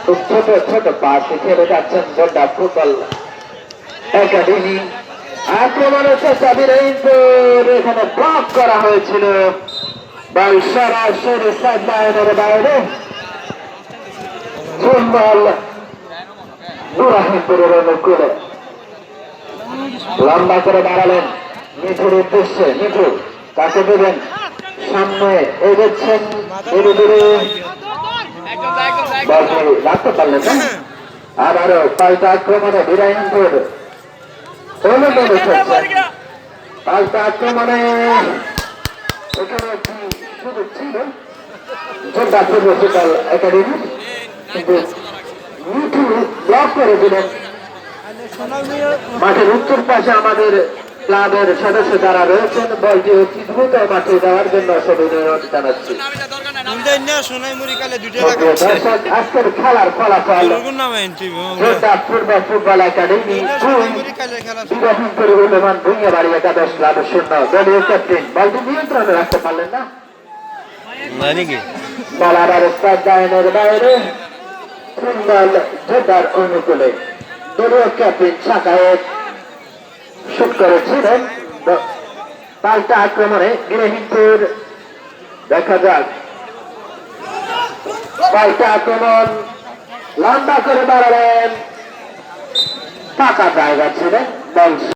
খুব ছোট ছোট পাশে খেলে যাচ্ছেন গোড্ডা ফুটবল একাডেমি। আক্রমণের চেষ্টা বিরাইনপুর, এখানে ব্লক করা হয়েছিল। বল সরাসরি সাইড লাইনের বাইরে, বল নুরাহিমপুরের অনুকূলে লম্বা করে দাঁড়ালেন মিঠুর উদ্দেশ্যে। মিঠু কাকে দেবেন? সামনে এগোচ্ছেন, রাখতে পারলেন না। আবারও পাল্টা আক্রমণে বিরাইনপুর পাল্টা আক্রমণে এখানে একটি সুযোগ ছিল গোড্ডা ফুটবল একাডেমি, কিন্তু মিঠু ব্লক করে দিলেন। মাঠের উত্তর পাশে আমাদের ক্লাবের সদস্য যারা রয়েছেন, বলটি অতি দ্রুত মাঠে দেওয়ার জন্য অনুরোধ জানাচ্ছি। আজকের খেলার ফলাফল গোড্ডা ফুটবল একাডেমি 2, ভূঁইয়াবাড়ি একাদশ ক্লাব 0। দলীয় ক্যাপ্টেন বলটি নিয়ন্ত্রণে রাখতে পারলেন না। বল আবার লাইনের বাইরে, ফুটবল গোড্ডার অনুকূলে। দলীয় ক্যাপ্টেন শাখায়েত শুট করেছিলেন। পাল্টা আক্রমণে বিরাইনপুর, দেখা যাক পাল্টা আক্রমণ লম্বা করে দাঁড়ালেন, ফাঁকা জায়গা ছিলেন। বল